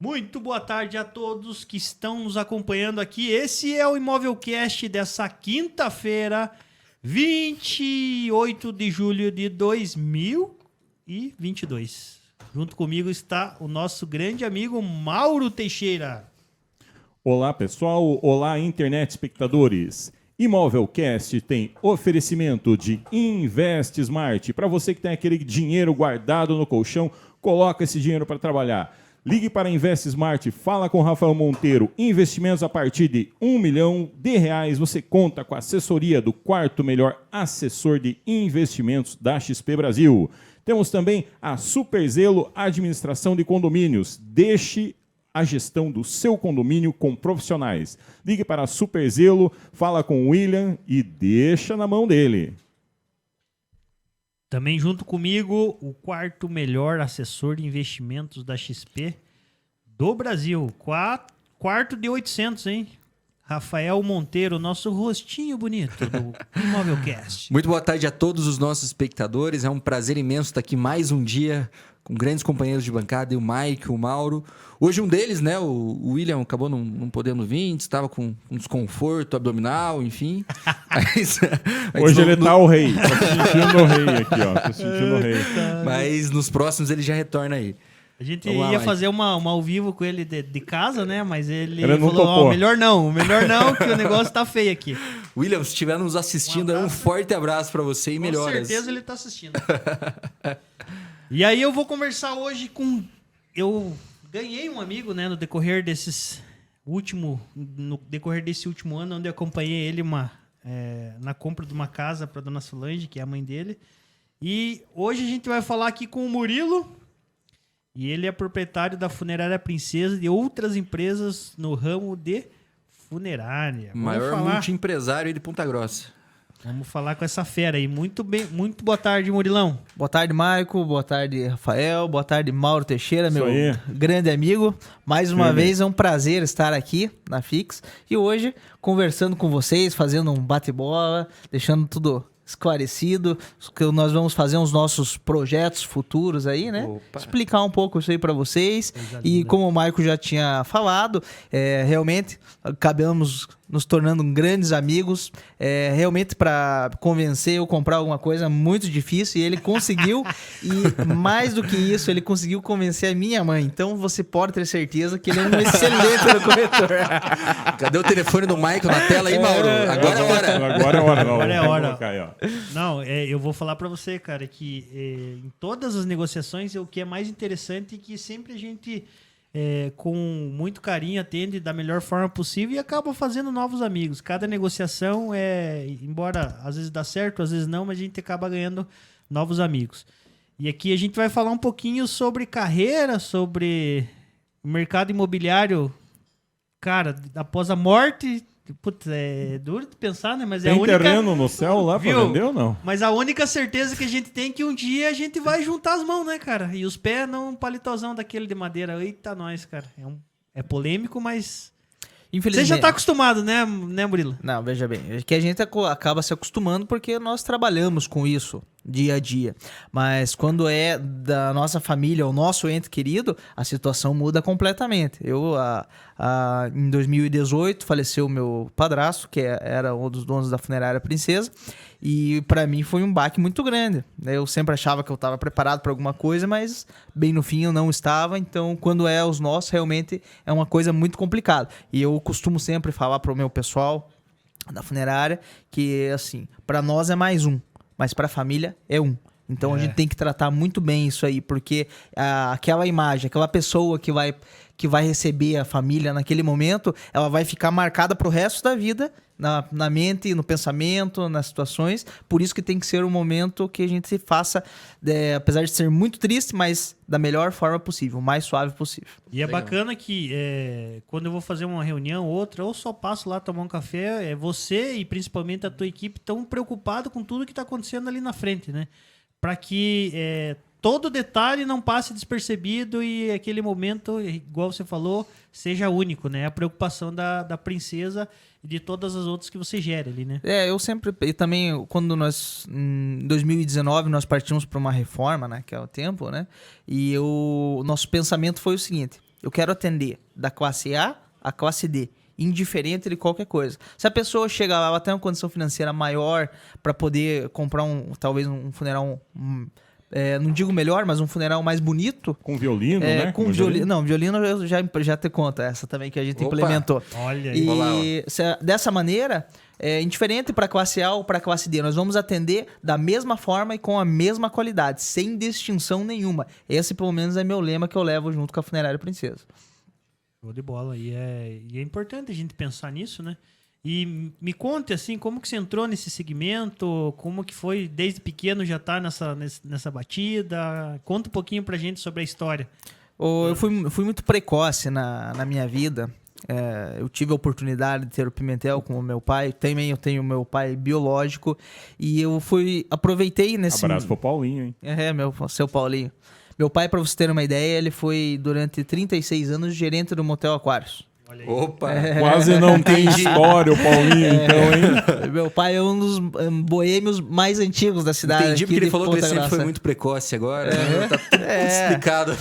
Muito boa tarde a todos que estão nos acompanhando aqui. Esse é o Imovelcast dessa quinta-feira, 28 de julho de 2022. Junto comigo está o nosso grande amigo Mauro Teixeira. Olá, pessoal. Olá, internet espectadores. Imovelcast tem oferecimento de Invest Smart. Para você que tem aquele dinheiro guardado no colchão, coloca esse dinheiro para trabalhar. Ligue para Invest Smart, fala com Rafael Monteiro. Investimentos a partir de R$1 milhão. Você conta com a assessoria do quarto melhor assessor de investimentos da XP Brasil. Temos também a Superzelo Administração de Condomínios. Deixe a gestão do seu condomínio com profissionais. Ligue para a Superzelo, fala com o William e deixa na mão dele. Também junto comigo, o quarto melhor assessor de investimentos da XP do Brasil. Quarto de 800, hein? Rafael Monteiro, nosso rostinho bonito do Imovelcast. Muito boa tarde a todos os nossos espectadores. É um prazer imenso estar aqui mais um dia com grandes companheiros de bancada, o Mike, o Mauro. Hoje um deles, né, o William, acabou não podendo vir, estava com um desconforto abdominal, enfim. Hoje ele tá o rei. Tô sentindo o rei aqui, ó. Tô sentindo o rei. Mas nos próximos ele já retorna aí. A gente ia fazer uma ao vivo com ele de casa, né? Mas ele não falou, topou. Melhor não, que o negócio tá feio aqui. William, se estiver nos assistindo, um forte abraço para você e melhoras. Com certeza ele tá assistindo. E aí eu vou conversar hoje com... Eu ganhei um amigo, né, no decorrer desse último ano, onde eu acompanhei ele na compra de uma casa para dona Solange, que é a mãe dele. E hoje a gente vai falar aqui com o Murilo. E ele é proprietário da Funerária Princesa e de outras empresas no ramo de funerária. Maior multiempresário de Ponta Grossa. Vamos falar com essa fera aí. Muito boa tarde, Murilão. Boa tarde, Maico. Boa tarde, Rafael. Boa tarde, Mauro Teixeira, Isso meu aí. grande amigo. Mais uma vez é um prazer estar aqui na Fix. E hoje, conversando com vocês, fazendo um bate-bola, deixando tudo esclarecido, que nós vamos fazer os nossos projetos futuros aí, né? Opa. Explicar um pouco isso aí para vocês. E como o Maico já tinha falado, realmente acabamos nos tornando grandes amigos. Realmente, para convencer eu comprar alguma coisa, muito difícil. E ele conseguiu. E mais do que isso, ele conseguiu convencer a minha mãe. Então, você pode ter certeza que ele é um excelente corretor. Cadê o telefone do Michael na tela aí, Mauro? Agora é hora. Agora é hora. Agora é hora. Colocar aí, ó. Não, eu vou falar pra você, cara, que em todas as negociações, o que é mais interessante é que sempre a gente, com muito carinho, atende da melhor forma possível e acaba fazendo novos amigos. Cada negociação, embora às vezes dá certo, às vezes não, mas a gente acaba ganhando novos amigos. E aqui a gente vai falar um pouquinho sobre carreira, sobre o mercado imobiliário, cara, após a morte. Putz, é duro de pensar, né? Mas Tem é a única... terreno no céu lá pra vender ou não? Mas a única certeza que a gente tem é que um dia a gente vai juntar as mãos, né, cara? E os pés não um palitozão daquele de madeira. Eita, nós, cara. É polêmico, mas... Infelizmente. Você já tá acostumado, né, Murilo? Não, veja bem, é que a gente acaba se acostumando porque nós trabalhamos com isso dia a dia. Mas quando é da nossa família, o nosso ente querido, a situação muda completamente. Em 2018, faleceu meu padrasto, que era um dos donos da Funerária Princesa, e para mim foi um baque muito grande. Eu sempre achava que eu estava preparado para alguma coisa, mas bem no fim eu não estava. Então, quando é os nossos, realmente é uma coisa muito complicada. E eu costumo sempre falar para o meu pessoal da funerária que, assim, para nós é mais um, mas para a família é um. Então a gente tem que tratar muito bem isso aí, porque aquela imagem, aquela pessoa que vai receber a família naquele momento, ela vai ficar marcada pro resto da vida, na mente, no pensamento, nas situações. Por isso que tem que ser um momento que a gente faça, apesar de ser muito triste, mas da melhor forma possível, o mais suave possível. E é bacana que quando eu vou fazer uma reunião, outra, ou só passo lá tomar um café, você e principalmente a tua equipe estão preocupados com tudo que está acontecendo ali na frente, né? Para que todo detalhe não passe despercebido e aquele momento, igual você falou, seja único, né? A preocupação da princesa e de todas as outras que você gera ali, né? Eu sempre... E também, quando nós... Em 2019, nós partimos para uma reforma, né? Que é o tempo, né? E o nosso pensamento foi o seguinte... Eu quero atender da classe A à classe D, indiferente de qualquer coisa. Se a pessoa chega lá, ela tem uma condição financeira maior para poder comprar talvez um funeral, não digo melhor, mas um funeral mais bonito. Com violino, né? Com violino. Não, violino eu já te conto, essa também que a gente implementou. Olha aí. E dessa maneira, indiferente para a classe A ou para a classe D, nós vamos atender da mesma forma e com a mesma qualidade, sem distinção nenhuma. Esse, pelo menos, é meu lema que eu levo junto com a Funerária Princesa. Show de bola. E é importante a gente pensar nisso, né? E me conte, assim, como que você entrou nesse segmento, como que foi, desde pequeno já tá nessa batida. Conta um pouquinho pra gente sobre a história. Eu fui muito precoce na minha vida. Eu tive a oportunidade de ter o Pimentel com o meu pai. Também eu tenho o meu pai biológico. E eu aproveitei nesse... Abraço pro Paulinho, hein? Seu Paulinho. Meu pai, para você ter uma ideia, ele foi durante 36 anos gerente do Motel Aquários. Opa! Quase não tem história o Paulinho, então, hein? Meu pai é um dos boêmios mais antigos da cidade. Entendi porque ele falou que ele sempre Graça. foi muito precoce agora. Tá tudo explicado.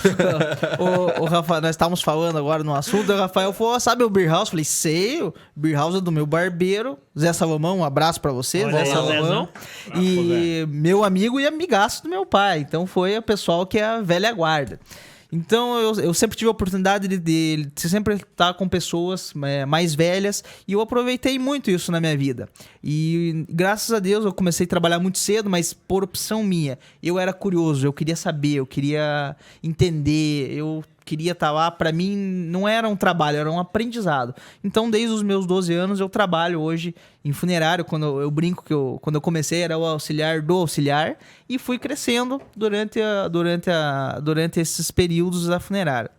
O Rafael, nós estávamos falando agora no assunto, o Rafael falou, sabe o Beer House? Eu falei, sei, o Beer House é do meu barbeiro, Zé Salomão, um abraço pra você, Olha Zé aí, Salomão. Zézão. E meu amigo e amigaço do meu pai, então foi o pessoal que é a velha guarda. Então, eu sempre tive a oportunidade de sempre estar com pessoas mais velhas e eu aproveitei muito isso na minha vida. E, graças a Deus, eu comecei a trabalhar muito cedo, mas por opção minha. Eu era curioso, eu queria saber, eu queria entender, eu queria estar lá. Para mim, não era um trabalho, era um aprendizado. Então, desde os meus 12 anos, eu trabalho hoje em funerário. Quando eu brinco que quando eu comecei, era o auxiliar do auxiliar. E fui crescendo durante esses períodos da funerária.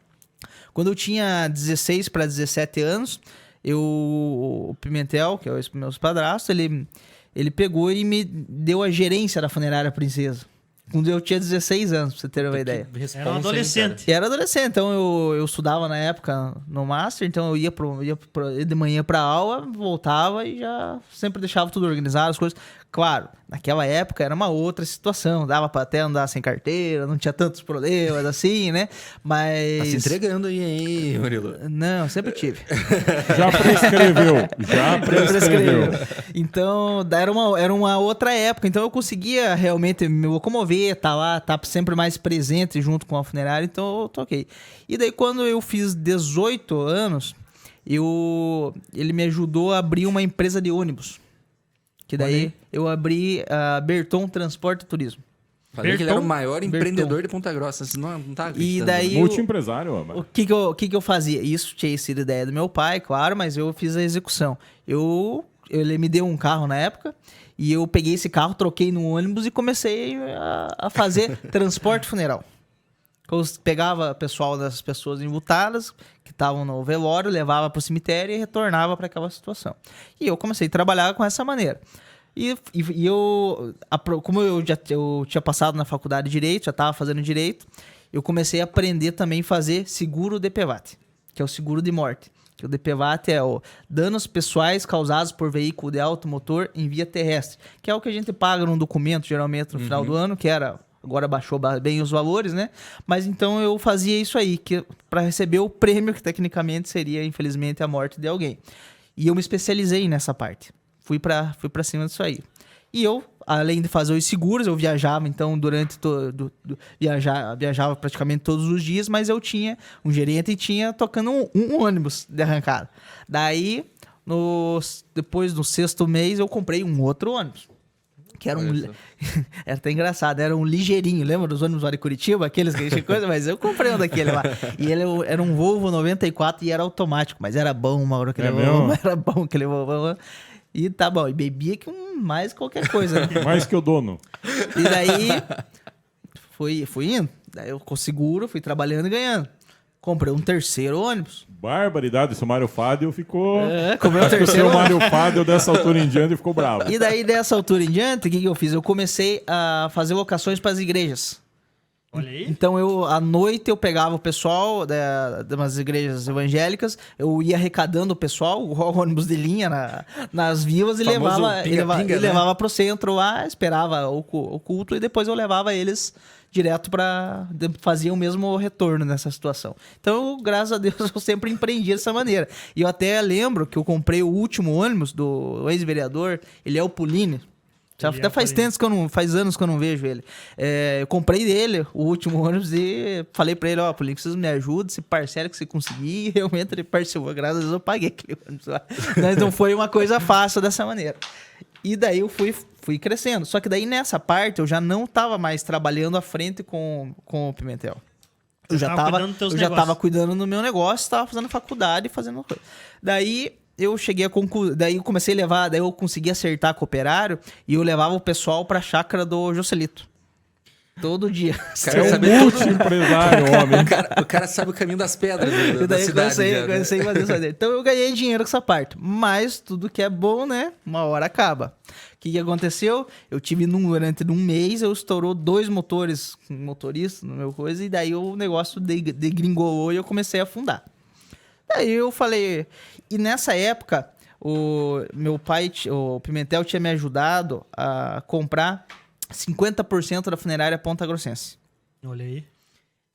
Quando eu tinha 16 para 17 anos, o Pimentel, que é o meu padrasto, ele pegou e me deu a gerência da Funerária Princesa. Quando eu tinha 16 anos, pra você ter uma ideia. Era um adolescente. Era adolescente, então eu estudava na época no Master, então eu ia de manhã pra aula, voltava e já sempre deixava tudo organizado, as coisas. Claro, naquela época era uma outra situação, dava pra até andar sem carteira, não tinha tantos problemas assim, né? Mas... Tá se entregando aí, hein, Murilo? Não, sempre tive. Já prescreveu. Então, era uma outra época. Então, eu conseguia realmente me locomover, tá lá, tá sempre mais presente junto com a funerária. Então, eu toquei. E daí, quando eu fiz 18 anos, ele me ajudou a abrir uma empresa de ônibus. Que daí, eu abri a Berton Transporte e Turismo. Falei que ele era o maior empreendedor de Ponta Grossa. Você não tá acreditando. E daí multiempresário, mano. O que eu fazia? Isso tinha sido ideia do meu pai, claro, mas eu fiz a execução. Ele me deu um carro na época e eu peguei esse carro, troquei no ônibus e comecei a fazer transporte funeral. Eu pegava pessoal das pessoas enlutadas que estavam no velório, levava para o cemitério e retornava para aquela situação. E eu comecei a trabalhar com essa maneira. E como eu tinha passado na faculdade de Direito, já estava fazendo Direito, eu comecei a aprender também a fazer seguro DPVAT, que é o seguro de morte. Que o DPVAT é o danos pessoais causados por veículo de automotor em via terrestre, que é o que a gente paga num documento, geralmente no final do ano, que era... Agora baixou bem os valores, né? Mas então eu fazia isso aí, para receber o prêmio, que tecnicamente seria, infelizmente, a morte de alguém. E eu me especializei nessa parte. Fui pra cima disso aí. E eu, além de fazer os seguros, eu viajava, então, viajava praticamente todos os dias, mas eu tinha um gerente e tinha tocando um ônibus de arrancada. Daí, depois do 6º mês, eu comprei um outro ônibus. Que era era até engraçado, era um ligeirinho, lembra dos ônibus lá de Curitiba? Aqueles que tinha coisa, mas eu comprei um daquele lá. E ele era um Volvo 94 e era automático, mas era bom, Mauro, aquele Volvo, era bom aquele Volvo. E tá bom, e bebia que mais qualquer coisa. Né? Mais que o dono. E daí, fui indo. Daí eu com seguro, fui trabalhando e ganhando. Comprei um 3º ônibus. Barbaridade, seu Mário Fadel ficou... comprei um 3º O seu Mário Fadel dessa altura em diante ficou bravo. E daí, dessa altura em diante, o que eu fiz? Eu comecei a fazer locações para as igrejas. Olha aí. Então, à noite, eu pegava o pessoal de umas igrejas evangélicas, eu ia arrecadando o pessoal, o ônibus de linha nas vilas e Famoso pinga-pinga, né? levava pro centro lá, esperava o culto e depois eu levava eles direto fazia o mesmo retorno nessa situação. Então, graças a Deus, eu sempre empreendi dessa maneira. E eu até lembro que eu comprei o último ônibus do ex-vereador, ele é o Pulini. Até faz anos que eu não vejo ele. Eu comprei dele o último ônibus e falei pra ele, Pulini, vocês me ajudem, se parcela que você conseguir. E realmente ele parcelou, graças a Deus eu paguei aquele ônibus lá. Então foi uma coisa fácil dessa maneira. E daí eu fui crescendo. Só que daí nessa parte eu já não tava mais trabalhando à frente com o Pimentel. Eu já tava cuidando do meu negócio, tava fazendo faculdade, fazendo coisa. Daí eu cheguei daí eu comecei a levar, daí eu consegui acertar com o operário e eu levava o pessoal pra chácara do Joselito. Todo dia. O cara é um multi-empresário, homem. O cara sabe o caminho das pedras da daí cidade. Comecei fazer isso aí. Então eu ganhei dinheiro com essa parte. Mas tudo que é bom, né? Uma hora acaba. O que aconteceu? Eu tive durante um mês, eu estourou 2 motoristas no meu coisa, e daí o negócio degringolou e eu comecei a afundar. Daí eu falei... E nessa época, o meu pai, o Pimentel, tinha me ajudado a comprar 50% da funerária Ponta Grossense. Olha aí.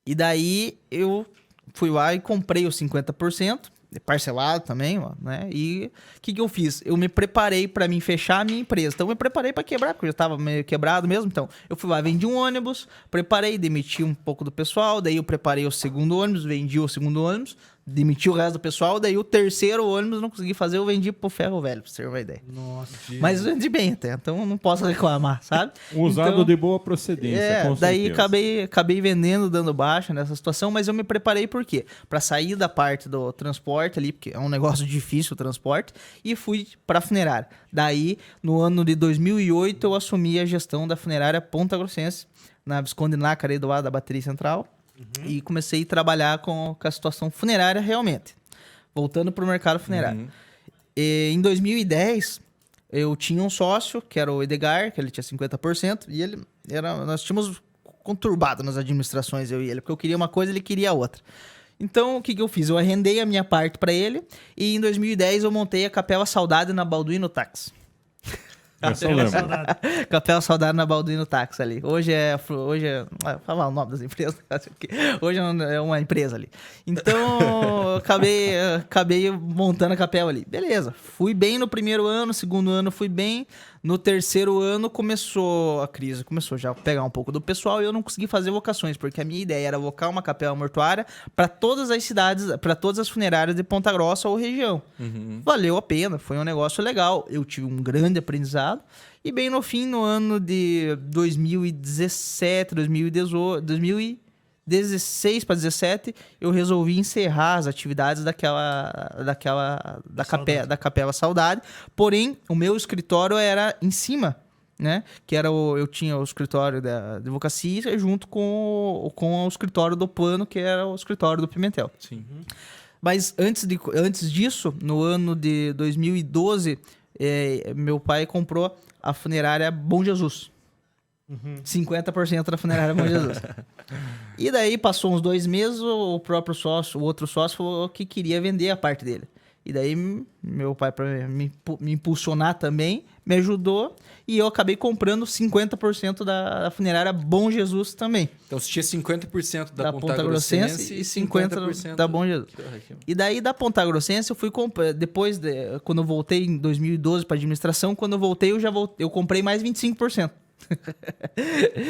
E daí eu fui lá e comprei os 50%, parcelado também, né? E o que eu fiz? Eu me preparei para mim fechar a minha empresa. Então eu me preparei para quebrar, porque eu já estava meio quebrado mesmo. Então eu fui lá, vendi um ônibus, preparei, demiti um pouco do pessoal, daí eu preparei o segundo ônibus, vendi o segundo ônibus, demiti o resto do pessoal, daí o terceiro ônibus não consegui fazer, eu vendi pro ferro velho, pra você ter uma ideia. Nossa. Mas vendi bem até, então não posso reclamar, sabe? Usado então, de boa procedência, com daí certeza. acabei vendendo, dando baixa nessa situação, mas eu me preparei por quê? Pra sair da parte do transporte ali, porque é um negócio difícil o transporte, e fui pra funerária. Daí, no ano de 2008, eu assumi a gestão da funerária Ponta Grossense, na Visconde Nácar, do lado da bateria central. E comecei a trabalhar com a situação funerária realmente. Voltando para o mercado funerário. E, em 2010, eu tinha um sócio, que era o Edgar, que ele tinha 50%, e nós tínhamos conturbado nas administrações, eu e ele, porque eu queria uma coisa, ele queria outra. Então, o que eu fiz? Eu arrendei a minha parte para ele, e em 2010 eu montei a Capela Saudade na Balduino Táxi. Essa eu lembro. Capela Saudade na Balduino Táxi ali. Hoje é falar o nome das empresas. Hoje é uma empresa ali. Então, acabei montando a capela ali. Beleza. Fui bem no primeiro ano, segundo ano fui bem. No terceiro ano começou a crise. Começou já a pegar um pouco do pessoal e eu não consegui fazer vocações, porque a minha ideia era vocar uma capela mortuária para todas as cidades, para todas as funerárias de Ponta Grossa ou região. Valeu a pena, foi um negócio legal. Eu tive um grande aprendizado. E bem no fim, no ano de 2017, 2016 para 2017, eu resolvi encerrar as atividades da Capela Saudade. Porém, o meu escritório era em cima, né? Que era eu tinha o escritório da advocacia junto com o escritório do plano, que era o escritório do Pimentel. Sim. Mas antes disso, no ano de 2012, meu pai comprou a funerária Bom Jesus. 50% da funerária Bom Jesus. E daí passou uns 2 meses, o outro sócio falou que queria vender a parte dele. E daí meu pai, para me impulsionar também, me ajudou e eu acabei comprando 50% da funerária Bom Jesus também. Então você tinha 50% da Ponta Grossense e 50% da Bom Jesus. E daí da Ponta Grossense eu fui comprar, quando eu voltei em 2012 para administração, quando eu voltei eu comprei mais 25%.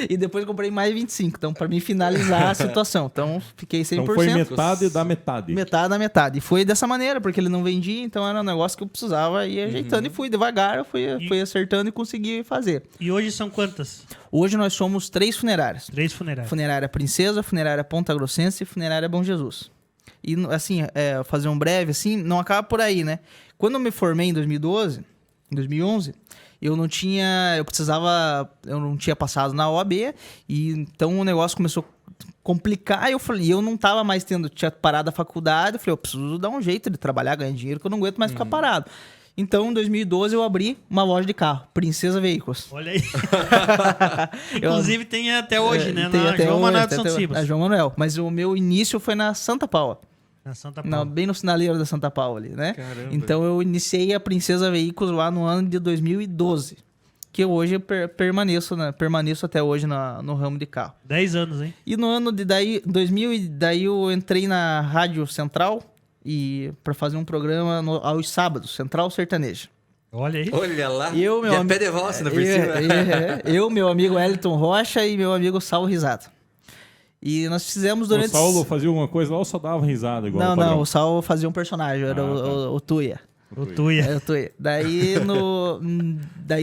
E depois eu comprei mais 25%. Então, para mim finalizar a situação. Então, fiquei 100%. Então, foi metade da metade. Metade da metade. E foi dessa maneira, porque ele não vendia. Então, era um negócio que eu precisava ir ajeitando. E fui devagar, eu fui acertando e consegui fazer. E hoje são quantas? Hoje nós somos 3 funerárias. 3 funerárias. Funerária Princesa, Funerária Ponta Grossense e Funerária Bom Jesus. E, assim, fazer um breve, assim, não acaba por aí, né? Quando eu me formei em 2011, eu não tinha passado na OAB, e então o negócio começou a complicar. Eu não tava mais tinha parado a faculdade, eu falei, eu preciso dar um jeito de trabalhar, ganhar dinheiro, que eu não aguento mais ficar parado. Então, em 2012, eu abri uma loja de carro, Princesa Veículos. Olha aí. Inclusive tem até hoje, né? Tem Na até João hoje, Manuel de tem São até- Cibas. na João Manuel. Mas o meu início foi na Santa Paula. Na Santa Não, Paula. bem no sinaleiro da Santa Paula ali, né? Caramba. Então eu iniciei a Princesa Veículos lá no ano de 2012. Que hoje eu permaneço até hoje no ramo de carro. 10 anos, hein? E no ano de 2000, daí eu entrei na Rádio Central e para fazer um programa aos sábados, Central Sertaneja. Olha aí. Olha lá. Eu, meu e a ami- pé de valsa ainda por cima. Eu, meu amigo Elton Rocha e meu amigo Saulo Risado. E nós fizemos durante... O Saulo fazia alguma coisa lá ou só dava risada igual Não, o padrão? não, o Saulo fazia um personagem, era Ah, o Tuia. O Tuia. É, o Tuia. Daí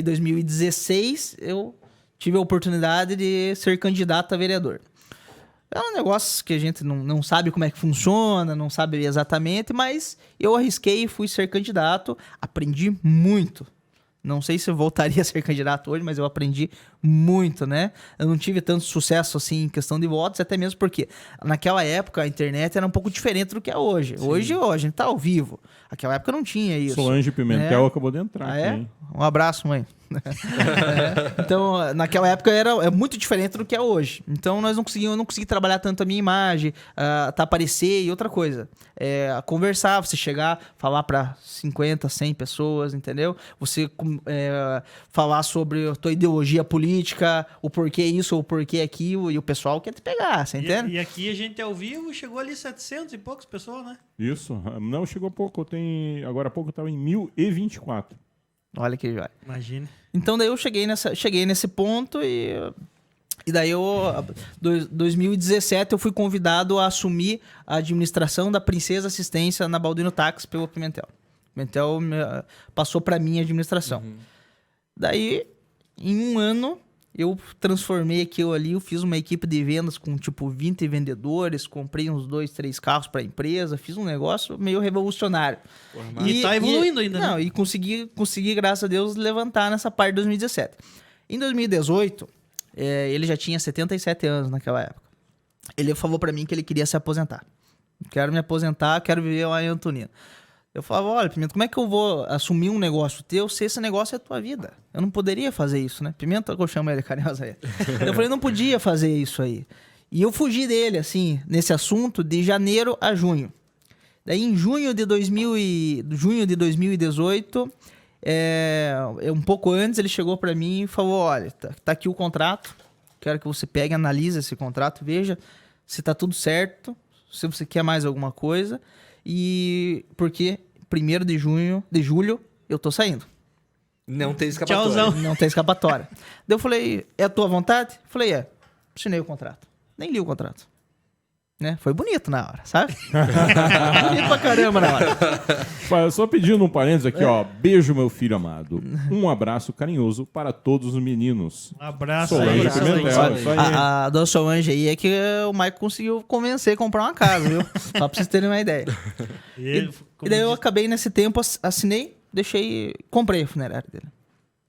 2016 eu tive a oportunidade de ser candidato a vereador. É um negócio que a gente não sabe como é que funciona, não sabe exatamente, mas eu arrisquei e fui ser candidato, aprendi muito. Não sei se eu voltaria a ser candidato hoje, mas eu aprendi muito, né? Eu não tive tanto sucesso assim em questão de votos, até mesmo porque naquela época a internet era um pouco diferente do que é hoje. Hoje a gente tá ao vivo. Naquela época não tinha isso. Solange Pimentel né? acabou de entrar Ah, é? aqui, hein? Um abraço, mãe. Então, naquela época é muito diferente do que é hoje. Então, eu não consegui trabalhar tanto a minha imagem, aparecer e outra coisa. Conversar, você chegar, falar para 50, 100 pessoas, entendeu? Você falar sobre a tua ideologia política, o porquê isso ou o porquê aquilo, e o pessoal quer te pegar, você entende? E aqui a gente ao vivo chegou ali 700 e poucas pessoas, né? Isso. Não, chegou pouco. Agora há pouco estava em 1024. Olha que joia. Imagina. Então daí eu cheguei nesse ponto e daí 2017 eu fui convidado a assumir a administração da Princesa Assistência na Baldino Táxi pelo Pimentel. Pimentel passou para mim a administração. Daí, em um ano, eu transformei aquilo ali, eu fiz uma equipe de vendas com tipo 20 vendedores, comprei uns 2, 3 carros para a empresa, fiz um negócio meio revolucionário. E tá evoluindo ainda, né? Não, e consegui, graças a Deus, levantar nessa parte de 2017. Em 2018, ele já tinha 77 anos naquela época. Ele falou para mim que ele queria se aposentar. Quero me aposentar, quero viver lá em Antonina. Eu falava, olha, Pimenta, como é que eu vou assumir um negócio teu se esse negócio é a tua vida? Eu não poderia fazer isso, né? Pimenta, que eu chamo ele carinhosa aí. Eu falei, não podia fazer isso aí. E eu fugi dele, assim, nesse assunto de janeiro a junho. Daí, em junho de 2018, um pouco antes, ele chegou para mim e falou, olha, tá aqui o contrato, quero que você pegue, analise esse contrato, veja se tá tudo certo, se você quer mais alguma coisa. E porque 1º de julho, eu tô saindo. Não tem escapatória. Tchauzão. Não tem escapatória. Daí eu falei, é a tua vontade? Eu falei, assinei o contrato. Nem li o contrato. Né? Foi bonito na hora, sabe? Bonito pra caramba na hora. Só pedindo um parênteses aqui, ó. Beijo, meu filho amado. Um abraço carinhoso para todos os meninos. Um abraço Solange aí. Pimentel, Solange. isso aí. A dona Solange aí é que o Mike conseguiu convencer a comprar uma casa, viu? Só pra vocês terem uma ideia. Ele, E daí eu acabei nesse tempo, assinei, comprei a funerária dele,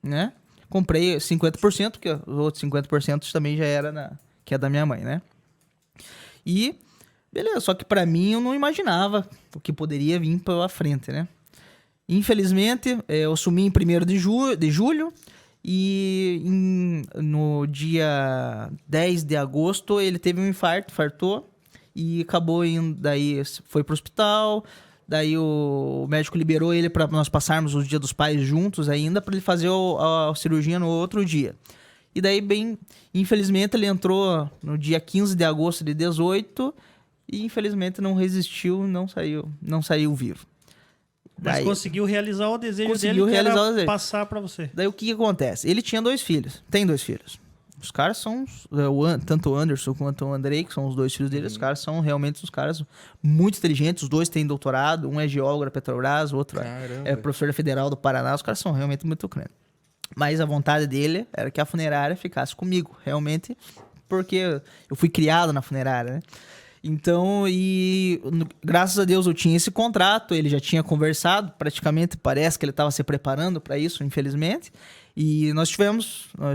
né? Comprei 50%, porque os outros 50% também já era que é da minha mãe, né? E, beleza, só que pra mim eu não imaginava o que poderia vir pela frente, né? Infelizmente, eu assumi em 1º de julho e no dia 10 de agosto ele teve um infartou e acabou indo, daí foi pro hospital. Daí o médico liberou ele para nós passarmos os Dia dos Pais juntos ainda, para ele fazer a cirurgia no outro dia. E daí, infelizmente, ele entrou no dia 15 de agosto de 18 e infelizmente não resistiu, não saiu vivo. Mas conseguiu realizar o desejo Conseguiu dele, realizar que o era desejo. passar pra você. Daí o que acontece? Ele tinha 2 filhos, tem 2 filhos. Os caras são, tanto o Anderson quanto o Andrei, que são os 2 filhos dele, os caras são realmente os caras muito inteligentes, os 2 têm doutorado, um é geólogo da Petrobras, o outro é professor da Federal do Paraná, os caras são realmente muito grandes. Mas a vontade dele era que a funerária ficasse comigo, realmente, porque eu fui criado na funerária, né? Então, graças a Deus eu tinha esse contrato, ele já tinha conversado, praticamente parece que ele estava se preparando para isso, infelizmente. E nós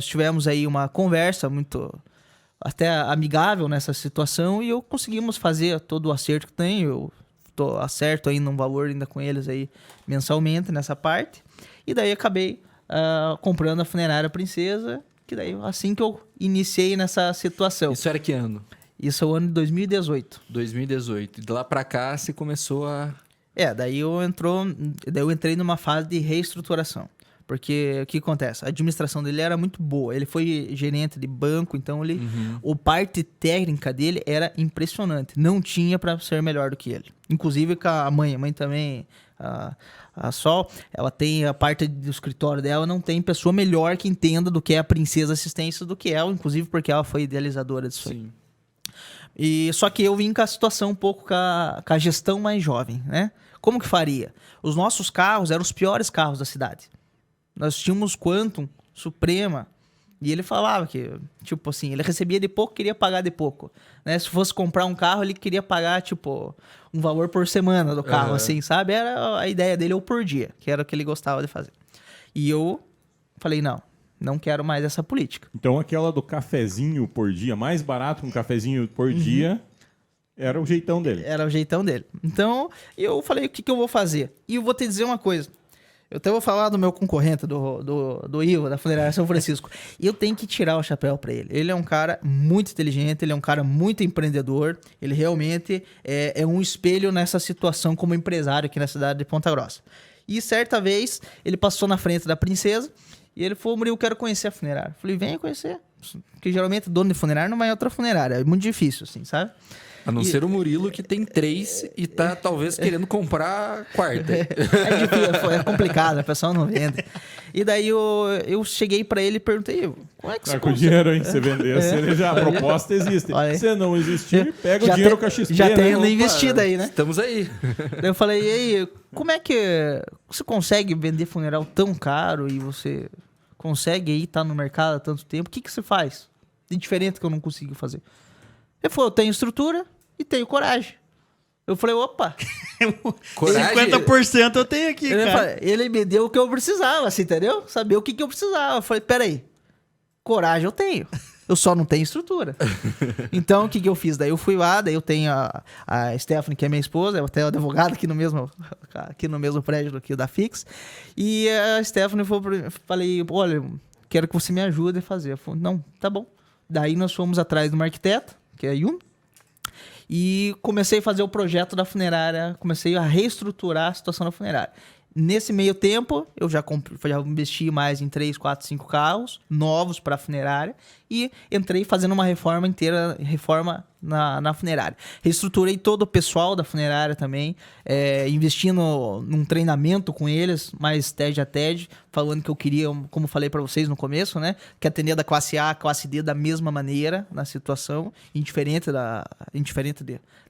tivemos aí uma conversa muito até amigável nessa situação e conseguimos fazer todo o acerto que tem. Eu acerto ainda um valor ainda com eles aí mensalmente nessa parte. E daí acabei comprando a funerária Princesa, que daí assim que eu iniciei nessa situação. Isso era que ano? Isso é o ano de 2018. 2018. E de lá pra cá você começou a... Daí eu entrei numa fase de reestruturação. Porque o que acontece? A administração dele era muito boa. Ele foi gerente de banco, então a parte técnica dele era impressionante. Não tinha para ser melhor do que ele. Inclusive com a mãe. A mãe também, a Sol, ela tem a parte do escritório dela, não tem pessoa melhor que entenda do que é a Princesa Assistência do que ela, inclusive porque ela foi idealizadora disso aí. Sim. E só que eu vim com a situação um pouco com a gestão mais jovem, né? Como que faria? Os nossos carros eram os piores carros da cidade. Nós tínhamos Quantum, Suprema, e ele falava que, tipo assim, ele recebia de pouco, queria pagar de pouco, né? Se fosse comprar um carro, ele queria pagar, tipo, um valor por semana do carro, assim, sabe? Era a ideia dele, ou por dia, que era o que ele gostava de fazer. E eu falei, não quero mais essa política. Então aquela do cafezinho por dia, mais barato que um cafezinho por dia, era o jeitão dele. Era o jeitão dele. Então, eu falei, o que eu vou fazer? E eu vou te dizer uma coisa. Eu até vou falar do meu concorrente, do Ivo, da Funerária São Francisco. E eu tenho que tirar o chapéu para ele. Ele é um cara muito inteligente, ele é um cara muito empreendedor. Ele realmente é um espelho nessa situação como empresário aqui na cidade de Ponta Grossa. E certa vez, ele passou na frente da Princesa e ele falou, Murilo, eu quero conhecer a funerária. Eu falei, venha conhecer. Porque geralmente dono de funerária não vai em outra funerária. É muito difícil, assim, sabe? A não ser o Murilo, que tem 3 e tá talvez querendo comprar a quarta. É difícil, é complicado, a pessoa não vende. E daí eu cheguei pra ele e perguntei, como é que Tá você com consegue? dinheiro, hein? Você vendesse, a proposta existe. Olha aí. Se não existir, pega o dinheiro com a XP. Já né? tem Opa. investido aí, né? Estamos aí. Daí eu falei, e aí, como é que você consegue vender funeral tão caro e você consegue aí estar no mercado há tanto tempo? O que você faz de diferente que eu não consigo fazer? Ele falou, eu tenho estrutura e tenho coragem. Eu falei, opa. Coragem. 50% eu tenho aqui, cara. Ele me deu o que eu precisava, assim, entendeu? Saber o que eu precisava. Eu falei, peraí, coragem eu tenho. Eu só não tenho estrutura. Então, o que eu fiz? Daí eu fui lá, daí eu tenho a Stephanie, que é minha esposa, eu tenho advogada aqui no mesmo prédio aqui da Fix. E a Stephanie falei, olha, quero que você me ajude a fazer. Eu falei, não, tá bom. Daí nós fomos atrás de uma arquiteta, que é a Yumi, e comecei a fazer o projeto da funerária, comecei a reestruturar a situação da funerária. Nesse meio tempo, eu já investi mais em 3, 4, 5 carros novos para a funerária e entrei fazendo uma reforma inteira, na funerária. Reestruturei todo o pessoal da funerária também, investindo num treinamento com eles, mais TED a TED, falando que eu queria, como falei para vocês no começo, né, que atender da classe A, classe D da mesma maneira na situação, indiferente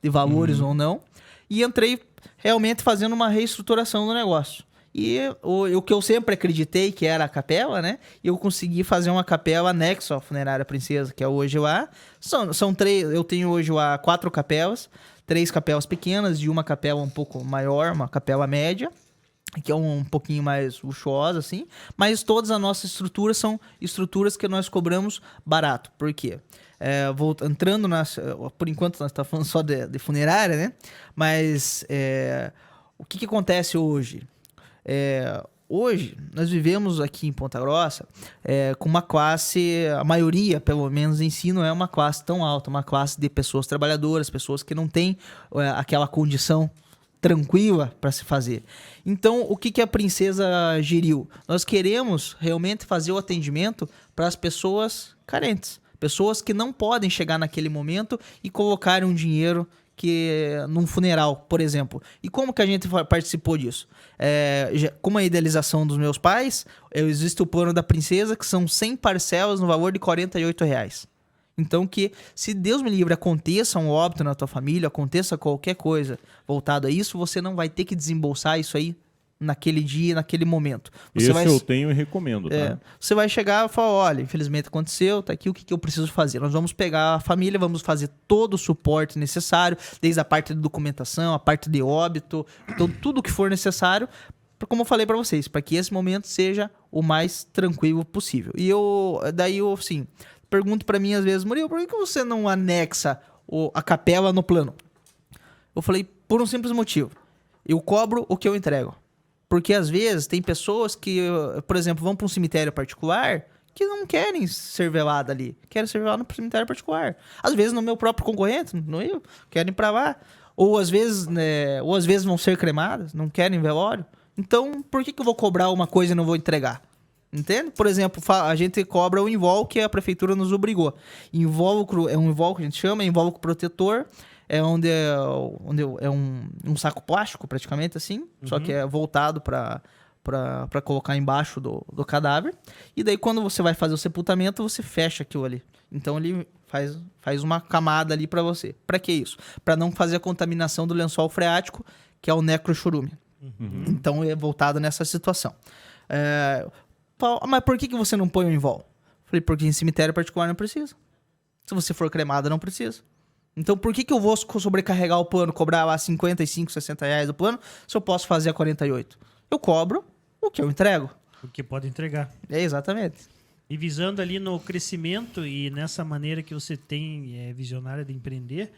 de valores ou não. E entrei realmente fazendo uma reestruturação do negócio. E o que eu sempre acreditei que era a capela, né? Eu consegui fazer uma capela anexo à Funerária Princesa, que é hoje lá. São 3, eu tenho hoje lá 4 capelas, 3 capelas pequenas e uma capela um pouco maior, uma capela média, que é um pouquinho mais luxuosa, assim. Mas todas as nossas estruturas são estruturas que nós cobramos barato. Por quê? Entrando por enquanto nós estamos falando só de funerária, né? Mas o que acontece hoje? Hoje nós vivemos aqui em Ponta Grossa com uma classe, a maioria pelo menos em si não é uma classe tão alta, uma classe de pessoas trabalhadoras, pessoas que não têm aquela condição tranquila para se fazer. Então, o que a Princesa geriu? Nós queremos realmente fazer o atendimento para as pessoas carentes. Pessoas que não podem chegar naquele momento e colocarem um dinheiro num funeral, por exemplo. E como que a gente participou disso? Como a idealização dos meus pais, existe o plano da Princesa, que são 100 parcelas no valor de R$48. Então, que se Deus me livre, aconteça um óbito na tua família, aconteça qualquer coisa voltado a isso, você não vai ter que desembolsar isso aí naquele dia, naquele momento. Eu tenho e recomendo, tá? Você vai chegar e falar, olha, infelizmente aconteceu, tá aqui o que eu preciso fazer. Nós vamos pegar a família, vamos fazer todo o suporte necessário, desde a parte de documentação, a parte de óbito, então, tudo que for necessário, como eu falei para vocês, para que esse momento seja o mais tranquilo possível. E daí eu assim, pergunto para mim às vezes, Murilo, por que você não anexa a capela no plano? Eu falei, por um simples motivo. Eu cobro o que eu entrego. Porque às vezes tem pessoas que, por exemplo, vão para um cemitério particular que não querem ser velado ali. Querem ser velado no cemitério particular. Às vezes no meu próprio concorrente, não eu, querem ir para lá. Ou às vezes vão ser cremadas, não querem velório. Então, por que eu vou cobrar uma coisa e não vou entregar? Entende? Por exemplo, a gente cobra o invólucro que a prefeitura nos obrigou. Invólucro é um invólucro que a gente chama, invólucro protetor. É onde é um saco plástico, praticamente assim. Só que é voltado para colocar embaixo do cadáver. E daí, quando você vai fazer o sepultamento, você fecha aquilo ali. Então, ele faz uma camada ali para você. Para que isso? Para não fazer a contaminação do lençol freático, que é o necrochorume. Então, é voltado nessa situação. Mas por que você não põe o invol? Falei, porque em cemitério particular não precisa. Se você for cremado, não precisa. Então, por que eu vou sobrecarregar o plano, cobrar lá 55, 60 reais do plano, se eu posso fazer a 48? Eu cobro o que eu entrego. O que pode entregar. Exatamente. E visando ali no crescimento e nessa maneira que você tem visionária de empreender,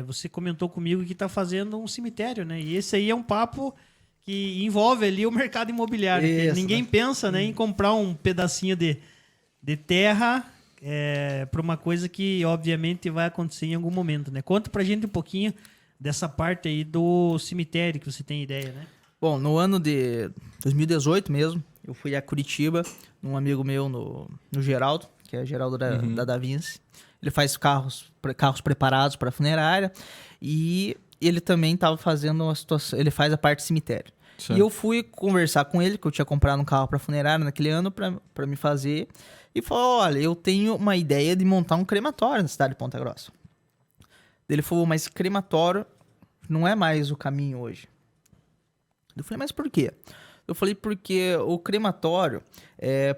você comentou comigo que está fazendo um cemitério, né? E esse aí é um papo que envolve ali o mercado imobiliário. Isso, ninguém pensa, né, em comprar um pedacinho de terra para uma coisa que, obviamente, vai acontecer em algum momento, né? Conta pra gente um pouquinho dessa parte aí do cemitério, que você tem ideia, né? Bom, no ano de 2018 mesmo, eu fui a Curitiba, num amigo meu, no Geraldo, que é Geraldo da Da Vinci. Ele faz carros preparados para funerária e ele também estava fazendo uma situação, ele faz a parte cemitério. Certo. E eu fui conversar com ele, que eu tinha comprado um carro para funerária naquele ano para me fazer. E falou, olha, eu tenho uma ideia de montar um crematório na cidade de Ponta Grossa. Ele falou, mas crematório não é mais o caminho hoje. Eu falei, mas por quê? Eu falei, porque o crematório,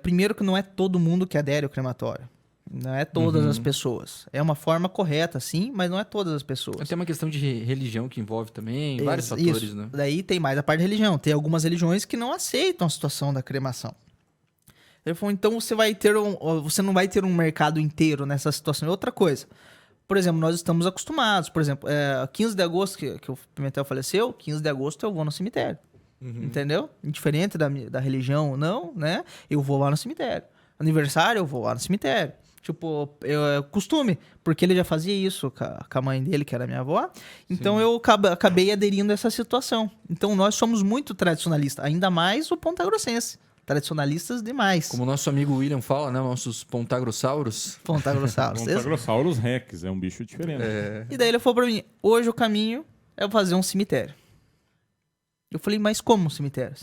primeiro que não é todo mundo que adere ao crematório. Não é todas as pessoas. É uma forma correta, sim, mas não é todas as pessoas. Tem uma questão de religião que envolve também, vários fatores, isso. Né? Daí tem mais a parte de religião. Tem algumas religiões que não aceitam a situação da cremação. Ele falou, então você não vai ter um mercado inteiro nessa situação. E outra coisa, por exemplo, nós estamos acostumados. Por exemplo, 15 de agosto que o Pimentel faleceu, 15 de agosto eu vou no cemitério. Entendeu? Indiferente da religião ou não, né? Eu vou lá no cemitério. Aniversário, eu vou lá no cemitério. Tipo, costume, porque ele já fazia isso com a mãe dele, que era minha avó. Então, eu acabei aderindo a essa situação. Então, nós somos muito tradicionalistas, ainda mais o pontagrossense. Tradicionalistas demais. Como o nosso amigo William fala, né? Nossos pontagrossauros. Pontagrossauros. Pontagrossaurus rex, é um bicho diferente. E daí ele falou pra mim, hoje o caminho é fazer um cemitério. Eu falei, mas como um cemitério?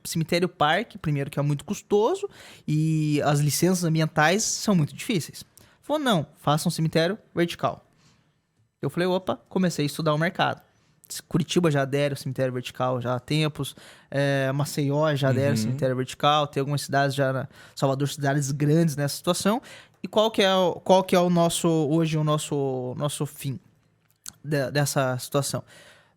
Cemitério parque, primeiro que é muito custoso e as licenças ambientais são muito difíceis. Ele falou, não, faça um cemitério vertical. Eu falei, opa, comecei a estudar o mercado. Curitiba já adere ao cemitério vertical já há tempos, Maceió já adere ao cemitério vertical, tem algumas cidades já, Salvador, cidades grandes nessa situação. E qual que é o nosso fim dessa situação?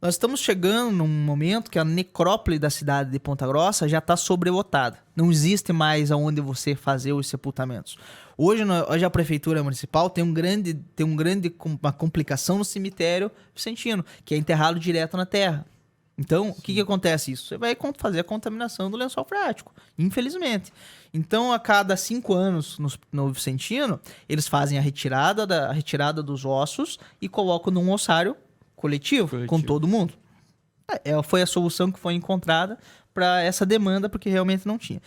Nós estamos chegando num momento que a necrópole da cidade de Ponta Grossa já está sobrelotada. Não existe mais aonde você fazer os sepultamentos. Hoje a prefeitura municipal tem uma complicação no cemitério vicentino, que é enterrado direto na terra. Então, o que acontece isso? Você vai fazer a contaminação do lençol freático, infelizmente. Então, a cada 5 anos no vicentino, eles fazem a retirada dos ossos e colocam num ossário coletivo, com todo mundo. Foi a solução que foi encontrada para essa demanda, porque realmente não tinha.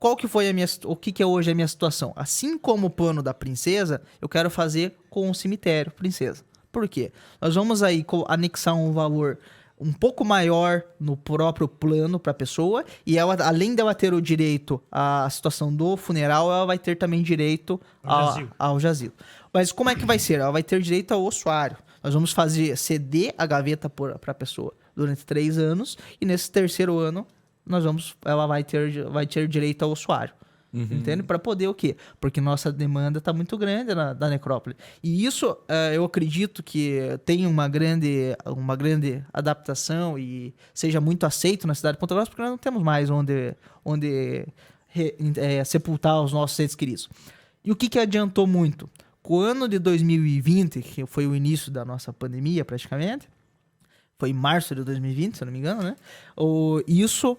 O que é hoje a minha situação? Assim como o plano da princesa, eu quero fazer com o cemitério princesa. Por quê? Nós vamos aí anexar um valor um pouco maior no próprio plano para a pessoa e ela, além dela ter o direito à situação do funeral, ela vai ter também direito ao jazigo. Mas como é que vai ser? Ela vai ter direito ao ossuário. Nós vamos ceder a gaveta para a pessoa durante 3 anos e nesse 3º ano ela vai ter direito ao ossuário. Entende? Para poder o quê? Porque nossa demanda está muito grande da necrópole. E isso eu acredito que tem uma grande adaptação e seja muito aceito na cidade de Ponta Grossa, porque nós não temos mais onde sepultar os nossos entes queridos. E o que adiantou muito? O ano de 2020, que foi o início da nossa pandemia praticamente, foi em março de 2020, se eu não me engano, né? Isso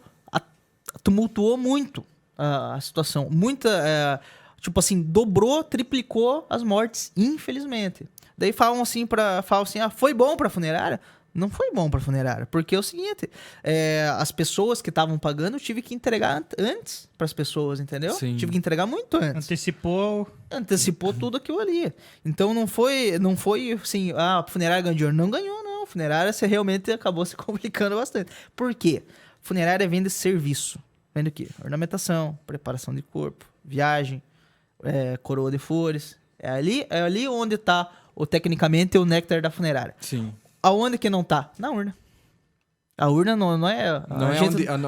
tumultuou muito a situação. Tipo assim, dobrou, triplicou as mortes, infelizmente. Daí falam assim, foi bom pra funerária? Não foi bom pra funerária, porque é o seguinte, as pessoas que estavam pagando, eu tive que entregar antes pras pessoas, entendeu? Sim. Tive que entregar muito antes. Antecipou tudo aquilo ali. Então não foi assim, a funerária ganhou dinheiro. Não ganhou, não. A funerária realmente acabou se complicando bastante. Por quê? Funerária vende serviço. Vende o quê? Ornamentação, preparação de corpo, viagem, coroa de flores. É ali onde tá, tecnicamente, o néctar da funerária. Sim. Aonde que não tá? Na urna. A urna não é...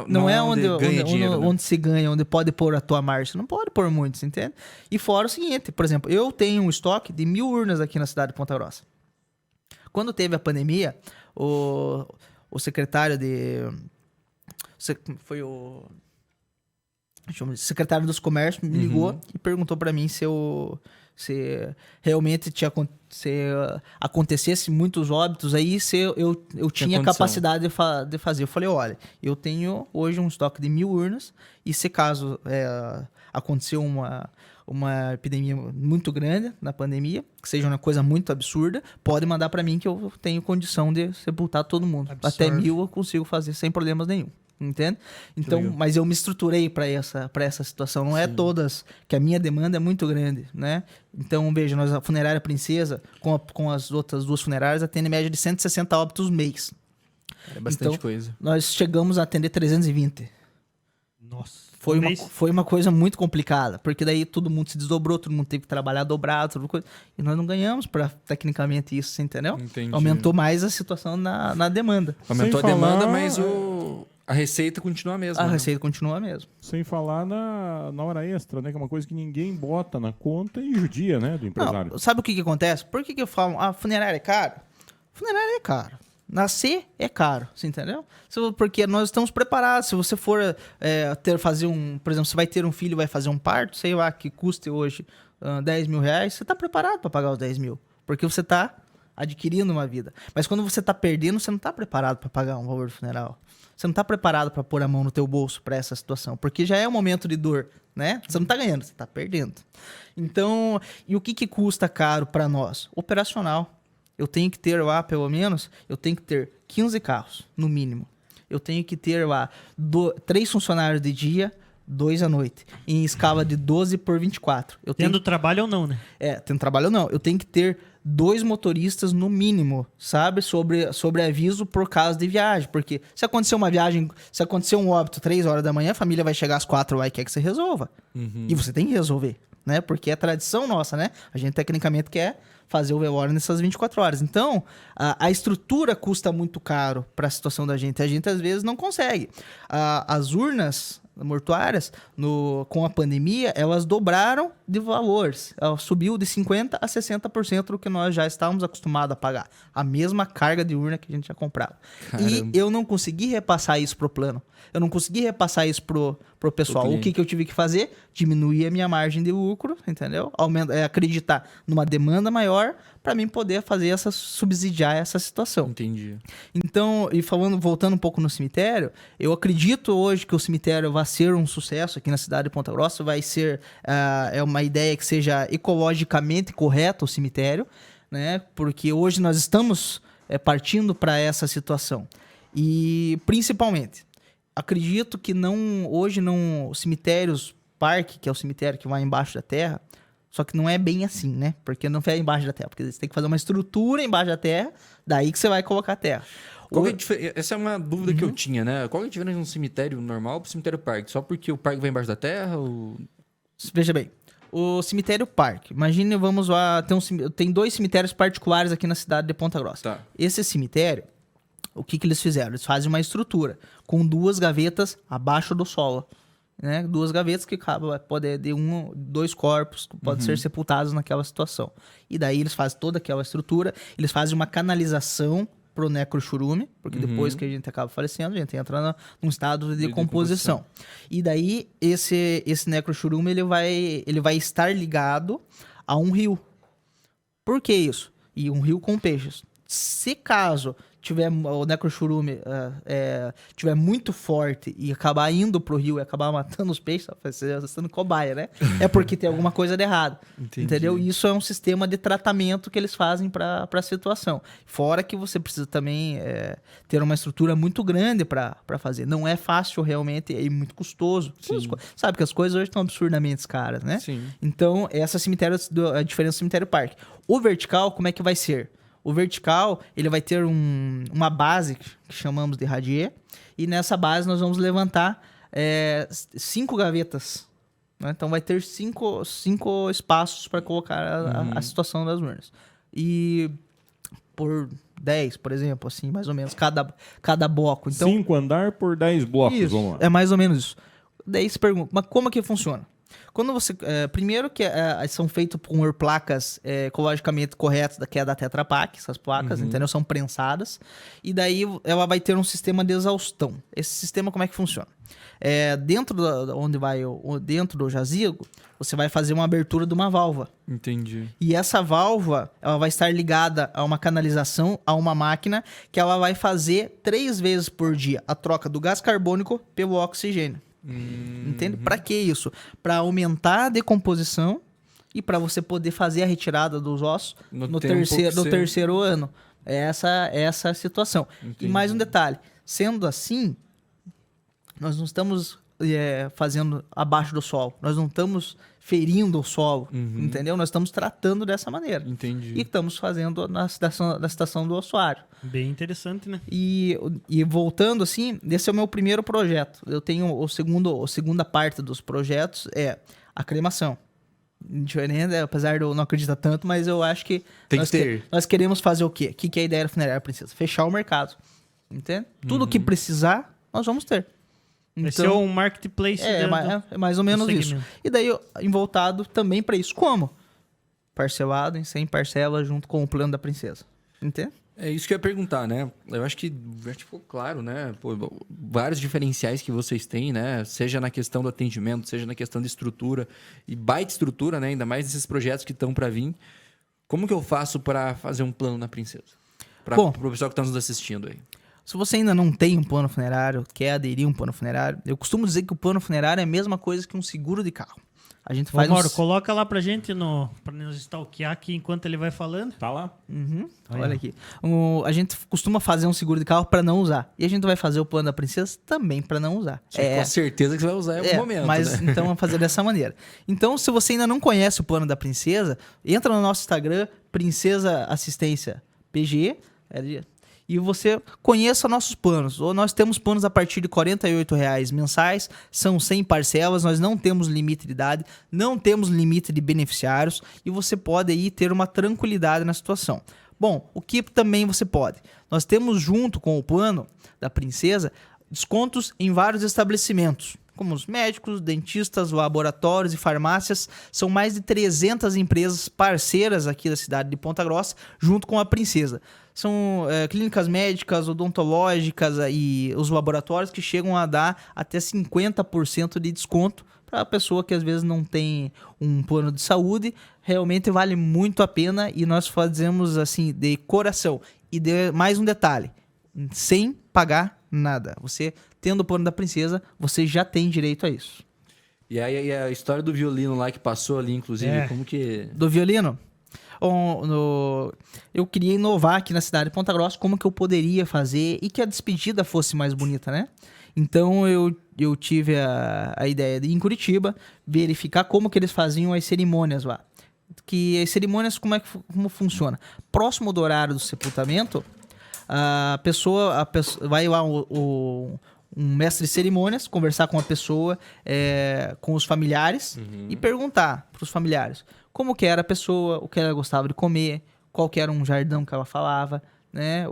Não é onde se ganha, onde pode pôr a tua marcha. Não pode pôr muito, você entende? E fora o seguinte, por exemplo, eu tenho um estoque de 1.000 urnas aqui na cidade de Ponta Grossa. Quando teve a pandemia, o secretário foi o secretário dos Comércios me ligou e perguntou para mim se realmente acontecesse muitos óbitos aí, se eu tinha capacidade de fazer. Eu falei, olha, eu tenho hoje um estoque de 1.000 urnas e se caso acontecer uma epidemia muito grande na pandemia, que seja uma coisa muito absurda, pode mandar para mim que eu tenho condição de sepultar todo mundo. Até 1.000 eu consigo fazer sem problemas nenhum. Entende? Então, mas eu me estruturei para essa situação. Não é todas, que a minha demanda é muito grande, né? Então, veja, a funerária Princesa, com as outras duas funerárias, atende em média de 160 óbitos mês. É bastante coisa. Nós chegamos a atender 320. Nossa. Foi uma coisa muito complicada, porque daí todo mundo se desdobrou, todo mundo teve que trabalhar dobrado, tudo coisa. E nós não ganhamos para tecnicamente isso, entendeu? Entendi. Aumentou mais a situação na demanda. Aumentou a demanda, mas a receita continua a mesma. A receita continua a mesma. Sem falar na hora extra, né? Que é uma coisa que ninguém bota na conta e judia, né? Do empresário. Não, sabe o que acontece? Por que eu falo, funerária é caro? Funerária é caro. Nascer é caro, você entendeu? Porque nós estamos preparados. Se você for fazer por exemplo, você vai ter um filho e vai fazer um parto, sei lá, que custe hoje 10 mil reais, você está preparado para pagar os 10 mil. Porque você está adquirindo uma vida. Mas quando você está perdendo, você não está preparado para pagar um valor do funeral. Você não está preparado para pôr a mão no teu bolso para essa situação. Porque já é um momento de dor, né? Você não está ganhando, você está perdendo. Então, e o que custa caro para nós? Operacional. Eu tenho que ter lá, pelo menos, 15 carros, no mínimo. Eu tenho que ter lá 3 funcionários de dia, 2 à noite, em escala de 12 por 24. Tendo trabalho ou não, né? Tendo trabalho ou não. Eu tenho que ter 2 motoristas no mínimo, sabe? Sobre aviso por causa de viagem. Porque se acontecer uma viagem, se acontecer um óbito 3 horas da manhã, a família vai chegar às 4 lá e quer que você resolva. E você tem que resolver, né? Porque é tradição nossa, né? A gente tecnicamente quer fazer o velório nessas 24 horas. Então, a estrutura custa muito caro para a situação da gente. A gente, às vezes, não consegue. As urnas mortuárias, com a pandemia, elas dobraram de valores. Ela subiu de 50% a 60% do que nós já estávamos acostumados a pagar. A mesma carga de urna que a gente já comprava. Caramba. E eu não consegui repassar isso pro plano. Eu não consegui repassar isso pro pessoal. O que eu tive que fazer? Diminuir a minha margem de lucro, entendeu? Acreditar numa demanda maior para mim poder subsidiar essa situação. Entendi. Então, voltando um pouco no cemitério, eu acredito hoje que o cemitério vai ser um sucesso aqui na cidade de Ponta Grossa, vai ser uma ideia que seja ecologicamente correta o cemitério, né? Porque hoje nós estamos partindo para essa situação. E, principalmente, acredito que hoje os cemitérios parque, que é o cemitério que vai embaixo da terra, só que não é bem assim, né? Porque não é embaixo da terra, porque você tem que fazer uma estrutura embaixo da terra, daí que você vai colocar a terra. Essa é uma dúvida que eu tinha, né? Qual é a diferença de um cemitério normal para o cemitério parque? Só porque o parque vai embaixo da terra? Ou... Veja bem, o cemitério parque, imagine, vamos lá, tem 2 cemitérios particulares aqui na cidade de Ponta Grossa. Tá. Esse cemitério, o que eles fizeram? Eles fazem uma estrutura com 2 gavetas abaixo do solo. Né? 2 gavetas que pode ter 2 corpos que podem ser sepultados naquela situação. E daí eles fazem toda aquela estrutura, eles fazem uma canalização pro necrochurume, porque depois que a gente acaba falecendo, a gente entra num estado de decomposição. E daí esse necrochurume ele vai estar ligado a um rio. Por que isso? E um rio com peixes. Se caso tiver o necrochurume tiver muito forte e acabar indo pro rio e acabar matando os peixes, você está sendo cobaia, né? É porque tem alguma coisa de errado. Entendi. Entendeu? Isso é um sistema de tratamento que eles fazem para a situação. Fora que você precisa também ter uma estrutura muito grande para fazer. Não é fácil realmente, é muito custoso. Sabe que as coisas hoje estão absurdamente caras, né? Sim. Então, essa a diferença do cemitério-parque. O vertical, como é que vai ser? O vertical, ele vai ter uma base que chamamos de radier, e nessa base nós vamos levantar 5 gavetas. Né? Então vai ter 5 espaços para colocar a situação das urnas. E por 10, por exemplo, assim, mais ou menos, cada bloco. Então, 5 andar por 10 blocos, isso, vamos lá. é mais ou menos isso. Daí se pergunta, mas como que funciona? Quando você. Primeiro que são feitos por placas ecologicamente corretas, que é da Tetra Pak, essas placas, entendeu? São prensadas. E daí ela vai ter um sistema de exaustão. Esse sistema, como é que funciona? Dentro dentro do jazigo, você vai fazer uma abertura de uma válvula. Entendi. E essa válvula, ela vai estar ligada a uma canalização, a uma máquina, que ela vai fazer 3 vezes por dia a troca do gás carbônico pelo oxigênio. Entende? Para que isso? Para aumentar a decomposição e para você poder fazer a retirada dos ossos no terceiro ano. Essa é a situação. Entendi. E mais um detalhe. Sendo assim, nós não estamos fazendo abaixo do solo. Nós não estamos ferindo o solo. Entendeu? Nós estamos tratando dessa maneira. Entendi. E estamos fazendo na estação do ossuário. Bem interessante, né? E voltando assim, esse é o meu primeiro projeto. Eu tenho a segunda parte dos projetos a cremação. Diferente, apesar de eu não acreditar tanto, mas eu acho que nós queremos fazer o quê? O que é a ideia da funerária princesa? Fechar o mercado. Entende? Tudo que precisar, nós vamos ter. Vai ser um marketplace. É mais ou menos isso. E daí, voltado também para isso. Como? Parcelado em 100 parcelas junto com o plano da princesa. Entende? É isso que eu ia perguntar, né? Eu acho que ficou claro, né? Pô, vários diferenciais que vocês têm, né? Seja na questão do atendimento, seja na questão de estrutura. E baita estrutura, né? Ainda mais nesses projetos que estão para vir. Como que eu faço para fazer um plano na princesa? Para o pessoal que está nos assistindo aí. Se você ainda não tem um plano funerário, quer aderir a um plano funerário, eu costumo dizer que o plano funerário é a mesma coisa que um seguro de carro. A gente faz Mauro, coloca lá pra gente pra nos stalkear aqui enquanto ele vai falando. Tá lá? Olha aqui. A gente costuma fazer um seguro de carro para não usar. E a gente vai fazer o plano da princesa também para não usar. Com certeza que você vai usar em algum momento. Mas né? então vamos fazer dessa maneira. Então, se você ainda não conhece o plano da princesa, entra no nosso Instagram, Princesa Assistência PG, e você conheça nossos planos. Nós temos planos a partir de R$ 48,00 mensais, são 100 parcelas, nós não temos limite de idade, não temos limite de beneficiários e você pode aí ter uma tranquilidade na situação. Bom, o que também você pode? Nós temos junto com o plano da princesa descontos em vários estabelecimentos, como os médicos, dentistas, laboratórios e farmácias. São mais de 300 empresas parceiras aqui da cidade de Ponta Grossa, junto com a princesa. São clínicas médicas, odontológicas e os laboratórios que chegam a dar até 50% de desconto para a pessoa que às vezes não tem um plano de saúde. Realmente vale muito a pena e nós fazemos assim de coração. E mais um detalhe, sem pagar nada. Você tendo o plano da princesa, você já tem direito a isso. E aí a história do violino lá que passou ali, inclusive, como que... Do violino? Eu queria inovar aqui na cidade de Ponta Grossa como que eu poderia fazer e que a despedida fosse mais bonita, né? Então eu tive a ideia de ir em Curitiba verificar como que eles faziam as cerimônias lá. Que as cerimônias, como funciona? Próximo do horário do sepultamento, a pessoa vai lá um mestre de cerimônias conversar com a pessoa, com os familiares e perguntar para os familiares como que era a pessoa, o que ela gostava de comer, qual que era um jardim que ela falava, né?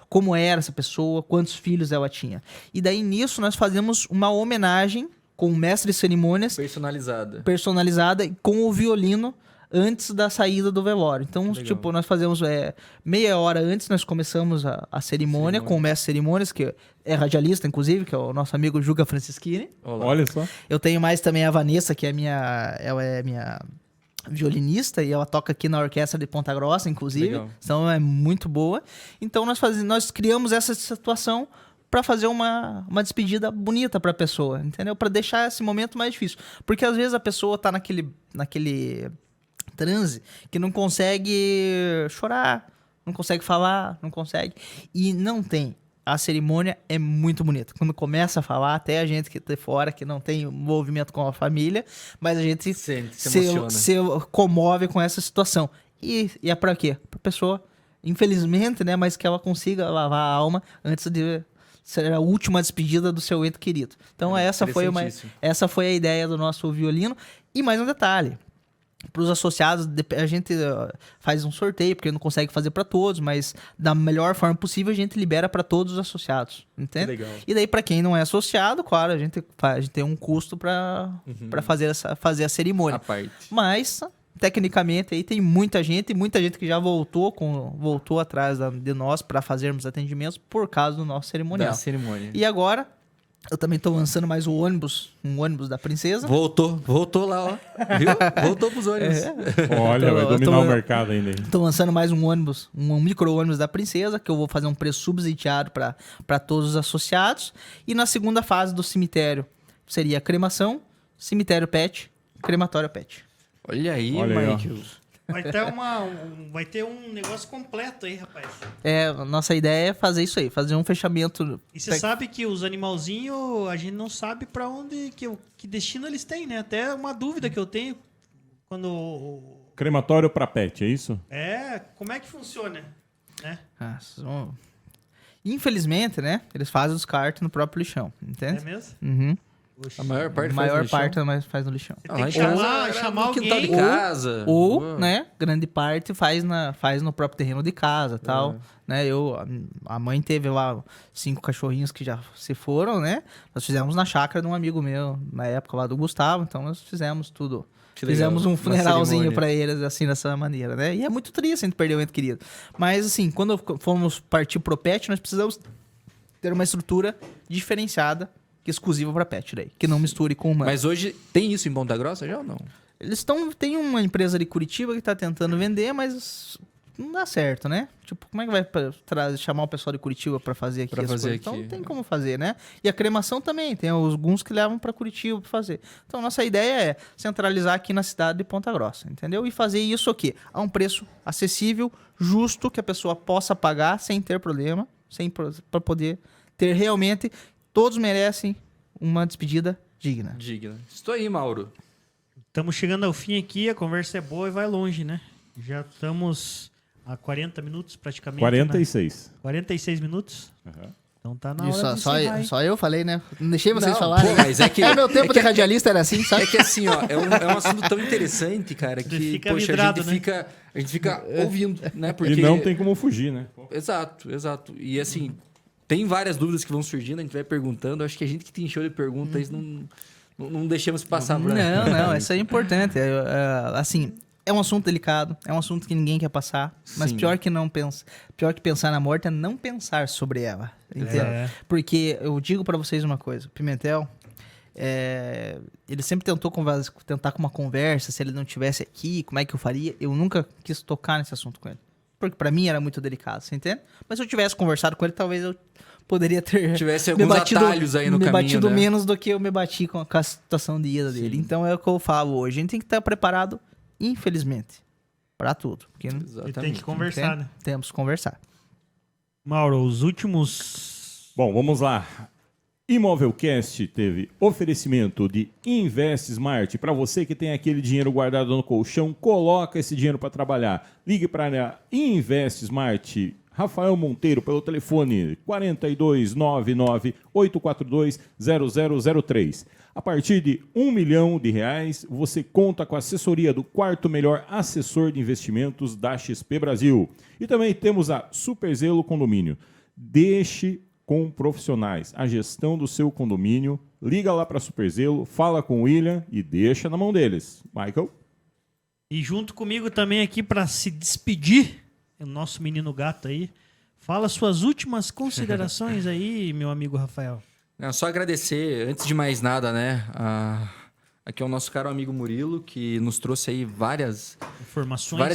Como era essa pessoa, quantos filhos ela tinha. E daí nisso nós fazemos uma homenagem com o mestre de cerimônias personalizada com o violino antes da saída do velório. Então, tipo, nós fazemos meia hora antes, nós começamos a cerimônia com o mestre de cerimônias, que é radialista, inclusive, que é o nosso amigo Juga Francischini. Olá. Olha só. Eu tenho mais também a Vanessa, que ela é minha violinista e ela toca aqui na orquestra de Ponta Grossa, inclusive. Legal. Então é muito boa. Então nós criamos essa situação para fazer uma despedida bonita para a pessoa, entendeu? Para deixar esse momento mais difícil. Porque às vezes a pessoa tá naquele transe que não consegue chorar, não consegue falar, não consegue. E não tem. A cerimônia é muito bonita. Quando começa a falar, até a gente que tá fora, que não tem envolvimento com a família, mas a gente Se emociona. se comove com essa situação. E é pra quê? Pra pessoa, infelizmente, né, mas que ela consiga lavar a alma antes de ser a última despedida do seu ente querido. Então essa foi a ideia do nosso violino. E mais um detalhe. Para os associados, a gente faz um sorteio, porque não consegue fazer para todos, mas da melhor forma possível a gente libera para todos os associados, entende? Legal. E daí para quem não é associado, claro, a gente tem um custo para fazer a cerimônia. A parte. Mas tecnicamente aí tem muita gente que já voltou atrás de nós para fazermos atendimentos por causa do nosso cerimonial. Da cerimônia. E agora eu também tô lançando mais um ônibus da princesa. Voltou lá, ó. Viu? Voltou pros ônibus. Olha, vai dominar o mercado ainda. Hein? Tô lançando mais um ônibus, um micro-ônibus da princesa, que eu vou fazer um preço subsidiado para todos os associados. E na segunda fase do cemitério seria cremação, cemitério pet, crematório pet. Olha aí, Olha aí, ó. Michael. Vai ter um negócio completo aí, rapaz. Nossa ideia é fazer isso aí, fazer um fechamento. E você sabe que os animalzinhos, a gente não sabe pra onde, que destino eles têm, né? Até uma dúvida que eu tenho, Crematório para pet, é isso? como é que funciona, né? Infelizmente, né? Eles fazem os cartos no próprio lixão, entende? É mesmo? Uhum. Oxi. A maior parte A faz maior no lixão. parte faz no lixão. Você tem que Ou chamar no quintal de alguém. casa. Ou, né, grande parte faz no próprio terreno de casa, tal, né? A mãe teve lá 5 cachorrinhos que já se foram, né? Nós fizemos na chácara de um amigo meu, na época lá do Gustavo, então nós fizemos tudo. Que legal. Fizemos um Uma funeralzinho cerimônia. pra eles, assim, dessa maneira, né? E é muito triste a gente perder o ente querido. Mas, assim, quando formos partir pro pet, nós precisamos ter uma estrutura diferenciada, exclusiva pra pet daí, que não misture com humano. Mas hoje tem isso em Ponta Grossa já ou não? Tem uma empresa de Curitiba que tá tentando vender, mas não dá certo, né? Tipo, como é que vai chamar o pessoal de Curitiba pra fazer aqui Pra as fazer coisas? Então aqui. não tem como fazer, né? E a cremação também, tem alguns que levam pra Curitiba pra fazer. Então nossa ideia é centralizar aqui na cidade de Ponta Grossa, entendeu? E fazer isso aqui a um preço acessível, justo, que a pessoa possa pagar sem ter problema, para poder ter realmente. Todos merecem uma despedida digna. Digna. Estou aí, Mauro. Estamos chegando ao fim aqui, a conversa é boa e vai longe, né? Já estamos a 40 minutos praticamente. 46. Né? 46 minutos. Uhum. Então tá na hora de Só encerrar, hein? eu falei, né? Não deixei vocês Não, falarem. pô, mas é que- meu tempo de radialista era assim, sabe? É que assim, ó, é um assunto tão interessante, cara, que Fica poxa, vidrado, a né? gente fica ouvindo, né? Porque E não tem como fugir, né? Exato. E assim, tem várias dúvidas que vão surgindo, a gente vai perguntando. Acho que a gente que tem show de perguntas, não deixamos passar por aí. Não, isso é importante. Assim, é um assunto delicado, é um assunto que ninguém quer passar, mas Sim. pior que pensar na morte é não pensar sobre ela. Entende? É. Porque eu digo pra vocês uma coisa, Pimentel, ele sempre tentar com uma conversa, se ele não estivesse aqui, como é que eu faria? Eu nunca quis tocar nesse assunto com ele. Porque pra mim era muito delicado, você entende? Mas se eu tivesse conversado com ele, talvez eu poderia ter Tivesse alguns atalhos aí no me caminho, batido né? menos do que eu me bati com a situação de ida dele. Então é o que eu falo hoje. A gente tem que estar preparado, infelizmente, pra tudo. Porque E tem que conversar, né? temos que conversar. Mauro, os últimos... Bom, vamos lá. Imovelcast teve oferecimento de Invest Smart. Para você que tem aquele dinheiro guardado no colchão, coloca esse dinheiro para trabalhar. Ligue para a Invest Smart. Rafael Monteiro pelo telefone 4299-842-0003. A partir de R$1 milhão, você conta com a assessoria do 4º melhor assessor de investimentos da XP Brasil. E também temos a Superzelo Condomínio. Deixe com profissionais a gestão do seu condomínio. Liga lá para a Superzelo, fala com o William e deixa na mão deles. Michael? E junto comigo também aqui para se despedir, o nosso menino gato aí. Fala suas últimas considerações aí, meu amigo Rafael. Não, só agradecer, antes de mais nada, né, Aqui é o nosso caro amigo Murilo, que nos trouxe aí várias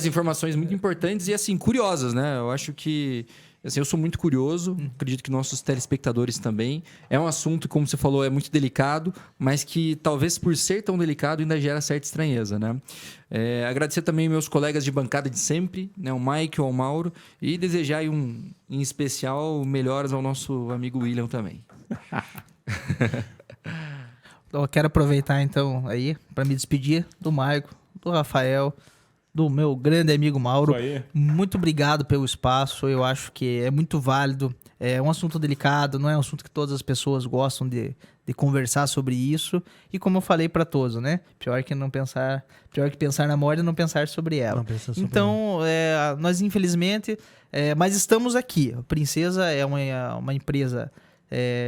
informações muito importantes e, assim, curiosas, né? Eu acho que... Assim, eu sou muito curioso, acredito que nossos telespectadores também. É um assunto, como você falou, é muito delicado, mas que talvez por ser tão delicado ainda gera certa estranheza, né? Agradecer também meus colegas de bancada de sempre, né? O Mike, o Mauro, e desejar aí em especial melhoras ao nosso amigo William também. Eu quero aproveitar então aí para me despedir do Maico, do Rafael, do meu grande amigo Mauro. Muito obrigado pelo espaço. Eu acho que é muito válido. É um assunto delicado, não é um assunto que todas as pessoas gostam de conversar sobre isso. E como eu falei para todos, né? Pior que pensar na morte e não pensar sobre ela. Então, nós infelizmente, mas estamos aqui. A Princesa é uma empresa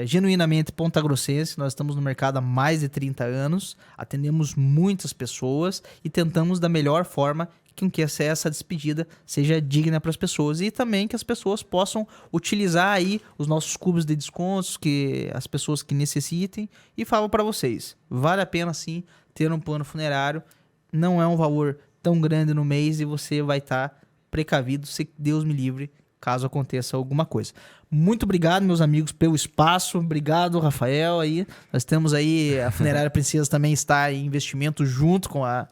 genuinamente pontagrossense. Nós estamos no mercado há mais de 30 anos, atendemos muitas pessoas e tentamos da melhor forma que essa despedida seja digna para as pessoas e também que as pessoas possam utilizar aí os nossos cubos de descontos, que as pessoas que necessitem. E falo para vocês, vale a pena sim ter um plano funerário. Não é um valor tão grande no mês e você vai estar precavido, se Deus me livre, caso aconteça alguma coisa. Muito obrigado, meus amigos, pelo espaço. Obrigado, Rafael. Aí nós temos aí a Funerária Princesa também está em investimento junto com a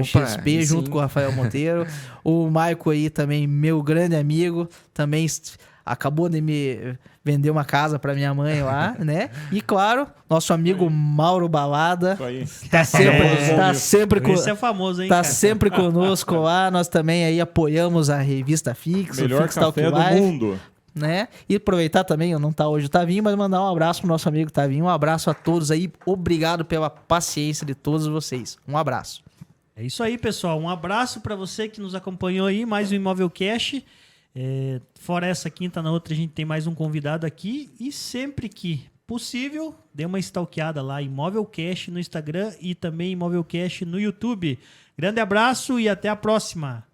XP, junto com o Rafael Monteiro. O Maico aí também, meu grande amigo, também acabou de me vender uma casa para minha mãe lá, né? E claro, nosso amigo Mauro Balada tá sempre Esse é famoso, hein, tá cara? sempre conosco lá. Nós também aí apoiamos a revista Fix, melhor café do mundo, né? E aproveitar também, não tá hoje o Tavinho, mas mandar um abraço pro nosso amigo Tavinho. Um abraço a todos aí. Obrigado pela paciência de todos vocês. Um abraço. É isso aí, pessoal. Um abraço para você que nos acompanhou aí, mais um Imóvel Cash. Fora essa quinta, na outra a gente tem mais um convidado aqui. E sempre que possível, dê uma stalkeada lá, Imóvel Cash no Instagram e também Imóvel Cash no YouTube. Grande abraço e até a próxima.